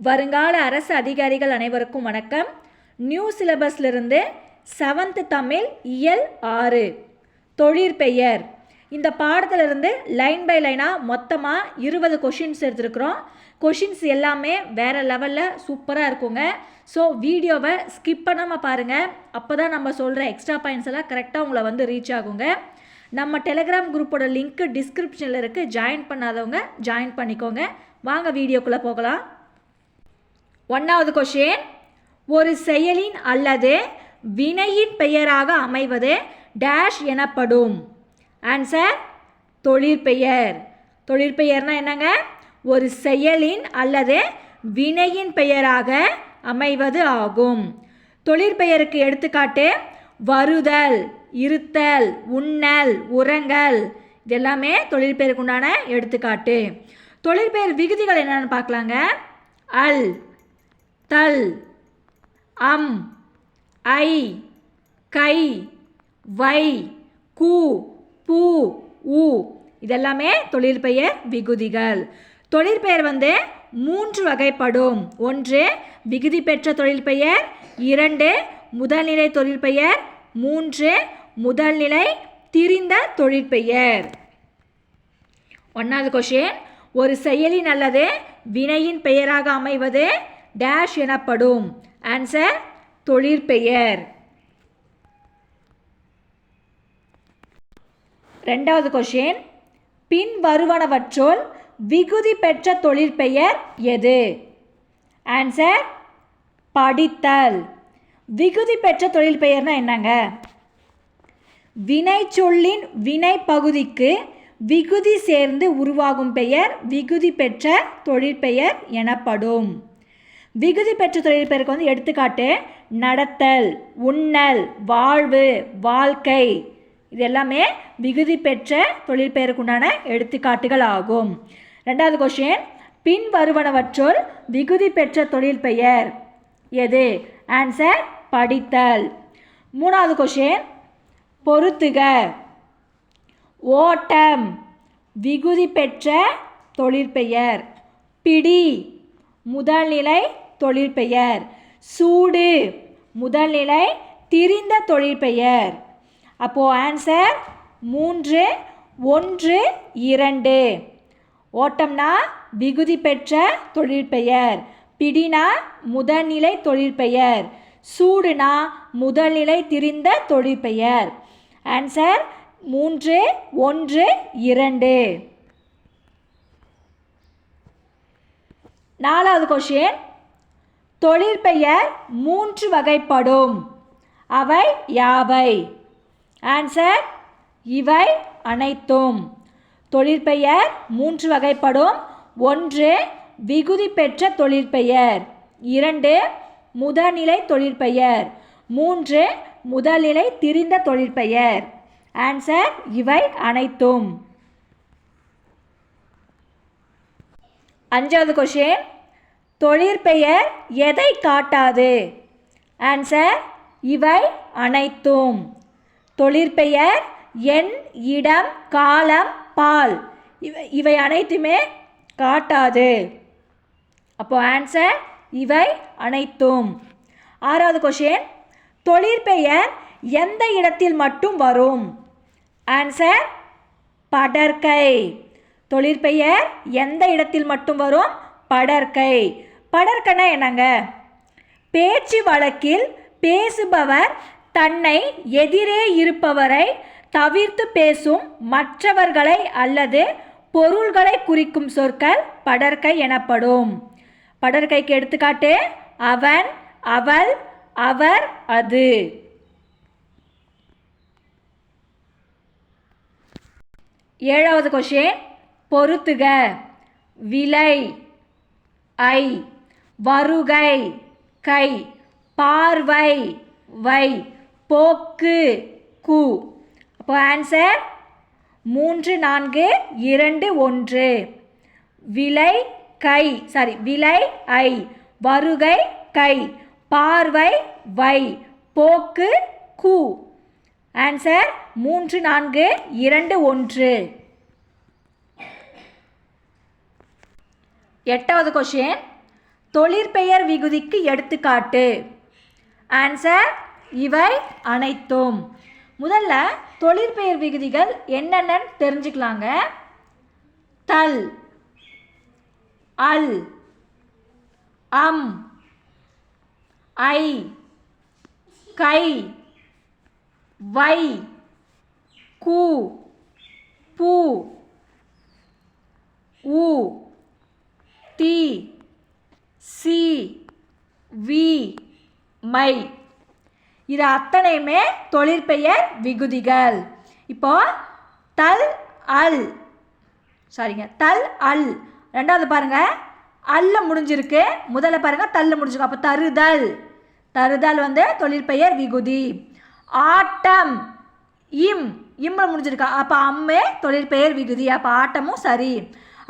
வருங்கால அரசு அதிகாரிகள் அனைவருக்கும் வணக்கம். நியூ சிலபஸ்லிருந்து 7th தமிழ் இயல் 6 தொழிற்பெயர். இந்த பாடத்திலிருந்து லைன் பை லைனாக மொத்தமாக 20 கொஷின்ஸ் எடுத்துருக்குறோம். கொஷின்ஸ் எல்லாமே வேறு லெவலில் சூப்பராக இருக்குங்க. ஸோ வீடியோவை ஸ்கிப் பண்ணாமல் பாருங்கள். அப்போ தான் நம்ம சொல்கிற எக்ஸ்ட்ரா பாயிண்ட்ஸ் எல்லாம் கரெக்டாக உங்களை ரீச் ஆகுங்க. நம்ம டெலிகிராம் குரூப்போட லிங்க்கு டிஸ்கிரிப்ஷனில் இருக்குது. ஜாயின் பண்ணாதவங்க ஜாயின் பண்ணிக்கோங்க. வாங்க வீடியோக்குள்ளே போகலாம். 1வது கொஷின், ஒரு செயலின் அல்லது வினையின் பெயராக அமைவது டேஷ் எனப்படும். ஆன்சர் தொழிற்பெயர். தொழிற்பெயர்னா என்னங்க? ஒரு செயலின் அல்லது வினையின் பெயராக அமைவது ஆகும். தொழிற்பெயருக்கு எடுத்துக்காட்டு வருதல், இருத்தல், உண்ணல், உறங்கல். இது எல்லாமே தொழிற்பெயருக்கு உண்டான எடுத்துக்காட்டு. தொழிற்பெயர் விகுதிகள் என்னென்னு பார்க்கலாங்க. அல், தல், அம், ஐ, கை, வை, கு, பூ, உ. இதெல்லாமே தொழிற்பெயர் விகுதிகள். தொழிற்பெயர் 3 வகைப்படும். 1 விகுதி பெற்ற தொழிற்பெயர், 2 முதல்நிலை தொழிற்பெயர், 3 முதல்நிலை திரிந்த தொழிற்பெயர். 1வது கொஷின், ஒரு செயலின் அல்லது வினையின் பெயராக அமைவது டேஷ் எனப்படும். ஆன்சர் தொழிற்பெயர். 2வது கொஷின், பின் வருவனவற்றுள் விகுதி பெற்ற தொழிற்பெயர் எது? ஆன்சர் படித்தல். விகுதி பெற்ற தொழிற்பெயர்னா என்னங்க? வினை சொல்லின் வினை பகுதிக்கு விகுதி சேர்ந்து உருவாகும் பெயர் விகுதி பெற்ற தொழிற்பெயர் எனப்படும். விகுதி பெற்ற தொழிற்பெயருக்கு எடுத்துக்காட்டு நடத்தல், உண்ணல், வாழ்வு, வாழ்க்கை. இது எல்லாமே விகுதி பெற்ற தொழிற்பெயருக்கு உண்டான எடுத்துக்காட்டுகள் ஆகும். 2வது கொஷின், பின் வருவனவற்றுள் விகுதி பெற்ற தொழிற்பெயர் எது? ஆன்சர் படித்தல். 3வது கொஷின், பொறுத்துக. ஓட்டம் விகுதி பெற்ற தொழிற்பெயர். பிடி முதல்நிலை தொழிற்பெயர். சூடு முதல்நிலை திரிந்த தொழிற்பெயர். அப்போது ஆன்சர் 3, 1, 2. ஓட்டம்னா விகுதி பெற்ற தொழிற்பெயர், பிடினா முதல்நிலை தொழிற்பெயர், சூடுனா முதல்நிலை திரிந்த தொழிற்பெயர். ஆன்சர் 3, 1, 2. 4வது கொஷின், தொழிற்பெயர் 3 வகைப்படும். அவை யாவை? ஆன்சர் இவை அனைத்தும். தொழிற்பெயர் 3 வகைப்படும். 1 விகுதி பெற்ற தொழிற்பெயர், 2 முதல்நிலை தொழிற்பெயர், 3 முதல்நிலை திரிந்த தொழிற்பெயர். ஆன்சர் இவை அனைத்தும். 5வது கொஷின், தொழிற்பெயர் எதை காட்டாது? ஆன்சர் இவை அனைத்தும். தொழிற்பெயர் எண், இடம், காலம், பால் இவை அனைத்துமே காட்டாது. அப்போ ஆன்சர் இவை அனைத்தும். 6வது கொஷின், தொழிற்பெயர் எந்த இடத்தில் மட்டும் வரும்? ஆன்சர் படர்க்கை. தொழிற்பெயர் எந்த இடத்தில் மட்டும் வரும்? படர்க்கை. படர்க்கைனா என்னங்க? பேச்சு வழக்கில் பேசுபவர் தன்னை எதிரே இருப்பவரை தவிர்த்து பேசும் மற்றவர்களை அல்லது பொருள்களை குறிக்கும் சொற்கள் படர்க்கை எனப்படும். படர்க்கைக்கு எடுத்துக்காட்டு அவன், அவள், அவர், அது. 7வது கொஷின், பொறுத்துக. விலை ஐ, வருகை கை, பார்வை வை, போக்கு கு. அப்போ ஆன்சர் 3, 4, 2, 1. விலை ஐ, வருகை கை, பார்வை வை, போக்கு கு. ஆன்சர் 3, 4, 2, 1. 8வது கொஷின், தொழிற்பெயர் விகுதிக்கு எடுத்துக்காட்டு. ஆன்சர் இவை அனைத்தும். முதல்ல தொழிற்பெயர் விகுதிகள் என்னென்னு தெரிஞ்சுக்கலாங்க. தல், அல், அம், ஐ, கை, வை, கு, பு, உ, தி, சி, வி, மை. இது அத்தனையுமே தொழிற்பெயர் விகுதிகள். இப்போ தல் அல் தல் அல் ரெண்டாவது பாருங்க அல்ல முடிஞ்சிருக்கு, முதல்ல பாருங்க தல்ல முடிஞ்சிருக்கு. அப்போ தருதல், தருதல் தொழிற்பெயர் விகுதி. ஆட்டம் இம்ல முடிஞ்சிருக்கா, அப்போ அம்மே தொழிற்பெயர் விகுதி. அப்போ ஆட்டமும் சரி.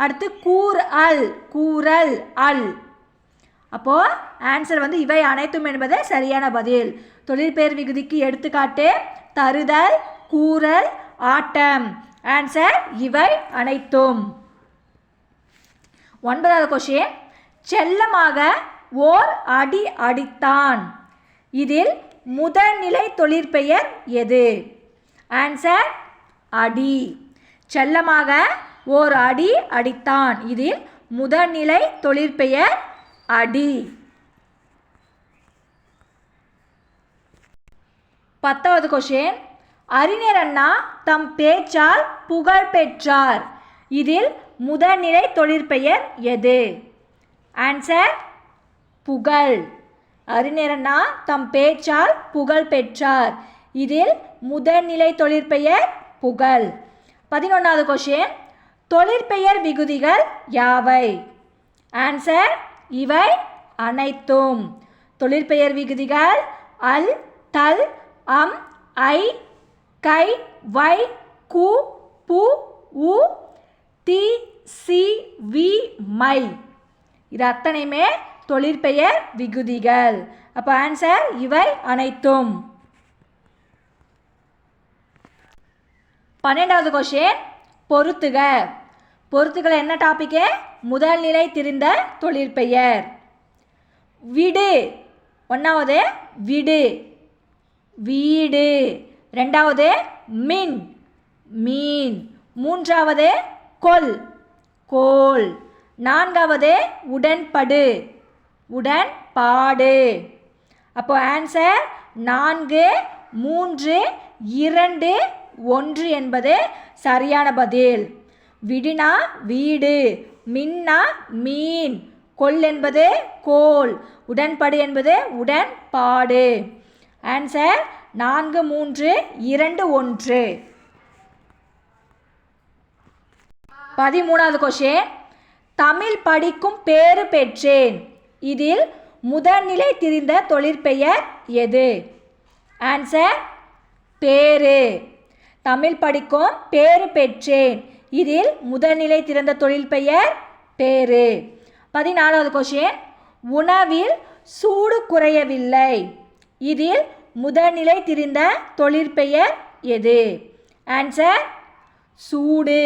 அடுத்து கூர் அல், கூறல் அல். அப்போ ஆன்சர் இவை அனைத்தும் என்பது சரியான பதில். தொழிற்பெயர் விகுதிக்கு எடுத்துக்காட்டு தருதல், கூறல், ஆட்டம். ஆன்சர் இவை அனைத்தும். 9வது கொஸ்டின். செல்லமாக ஓர் அடி அடித்தான். இதில் முதல்நிலை தொழிற்பெயர் எது? ஆன்சர் அடி. செல்லமாக ஓர் அடி அடித்தான். இதில் முதல்நிலை தொழிற்பெயர் அடி. 10வது கொஸ்டின். அறிஞர் அண்ணா தம் பேச்சால் புகழ் பெற்றார். இதில் முதல்நிலை தொழிற்பெயர் எது? ஆன்சர் புகழ். அறிஞர் அண்ணா தம் பேச்சால் புகழ் பெற்றார். இதில் முதல்நிலை தொழிற்பெயர் புகழ். 11வது கொஸ்டின். தொழிற்பெயர் விகுதிகள் யாவை? ஆன்சர் இவை அனைத்தும். தொழிற்பெயர் விகுதிகள் அல், தல், அம், ஐ, கை, வை, கு, பு, உ, தி, சி, வி, மை. இது அத்தனையுமே தொழிற்பெயர் விகுதிகள். அப்போ ஆன்சர் இவை அனைத்தும். 12வது கொஸ்டின். பொறுத்துக. பொறுத்துக என்ன டாபிக்? முதல்நிலை திரிந்த தொழிற்பெயர். விடு ஒன்றாவது விடு, வீடு. ரெண்டாவது மின், மீன். மூன்றாவது கொல், கோல். நான்காவது உடன்படு, உடன்பாடு. அப்போ ஆன்சர் 4, 3, 2, 1 என்பது சரியான பதில். விடுனா வீடு, மின்னா மீன், கொல் என்பது கோல், உடன்படு என்பது உடன்பாடு. ஆன்சர் 4, 3, 2, 1. 13வது கொஸ்டின். தமிழ் படிக்கும் பேறு பெற்றேன். இதில் முதல்நிலை திரிந்த தொழிற்பெயர் எது? ஆன்சர் பேறு. தமிழ் படிக்கும் பேறு பெற்றேன். இதில் முதல்நிலை திரிந்த தொழிற்பெயர் பேறு. 14வது கொஸ்டின். உணவில் சூடு குறையவில்லை. இதில் முதல்நிலை திரிந்த தொழிற்பெயர் எது? ஆன்சர் சூடு.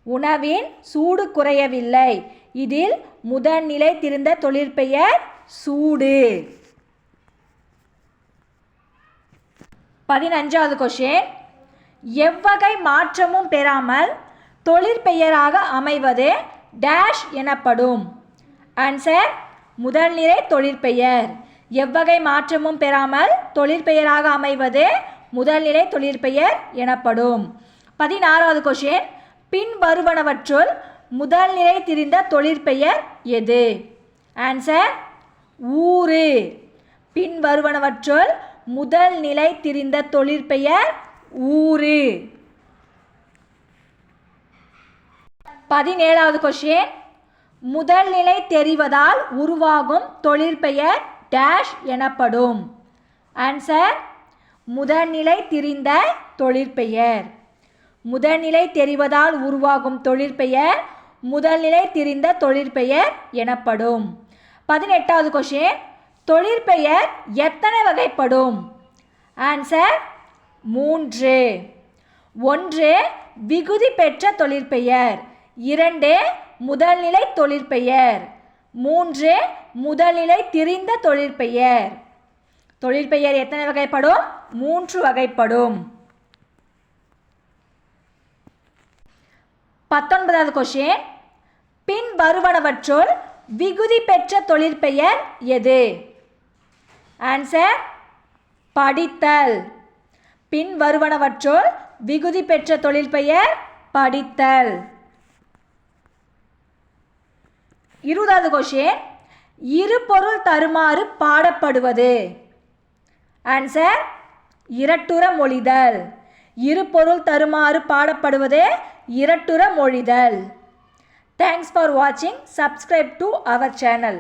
உணவின் சூடு குறையவில்லை. இதில் முதல்நிலை திரிந்த தொழிற்பெயர் சூடு. 15வது கொஸ்டின். எவ்வகை மாற்றமும் பெறாமல் தொழிற்பெயராக அமைவது டேஷ் எனப்படும்? ஆன்சர் முதல்நிலை தொழிற்பெயர். எவ்வகை மாற்றமும் பெறாமல் தொழிற்பெயராக அமைவது முதல்நிலை தொழிற்பெயர் எனப்படும். 16வது கொஸ்டின். பின் வருவனவற்றுள் முதல்நிலை திரிந்த தொழிற்பெயர் எது? ஆன்சர் ஊரு. பின் வருவனவற்றுள் முதல்நிலை திரிந்த தொழிற்பெயர் ஊரு. 17வது கொஸ்டின். முதல்நிலை தெரிவதால் உருவாகும் தொழிற்பெயர் டேஷ் எனப்படும்? ஆன்சர் முதல்நிலை திரிந்த தொழிற்பெயர். முதல்நிலை தெரிவதால் உருவாகும் தொழிற்பெயர் முதல்நிலை திரிந்த தொழிற்பெயர் எனப்படும். 18வது கொஸ்டின். தொழிற்பெயர் எத்தனை வகைப்படும்? ஆன்சர் 3. 1 விகுதி பெற்ற தொழிற்பெயர், 2 முதல்நிலை தொழிற்பெயர், 3 முதல்நிலை திரிந்த தொழிற்பெயர். தொழிற்பெயர் எத்தனை வகைப்படும்? 3 வகைப்படும். 19வது கொஸ்டின். பின் வருவனவற்றுள் விகுதி பெற்ற தொழிற்பெயர் எது? ஆன்சர் படித்தல். பின் வருவனவற்றுள் விகுதி பெற்ற தொழிற்பெயர் படித்தல். 20வது கொஸ்டின். இரு பொருள் தருமாறு பாடப்படுவது. ஆன்சர் இரட்டுற மொழிதல். இரு பொருள் தருமாறு பாடப்படுவது இரட்டுற மொழிதல். Thanks for watching. Subscribe to our channel.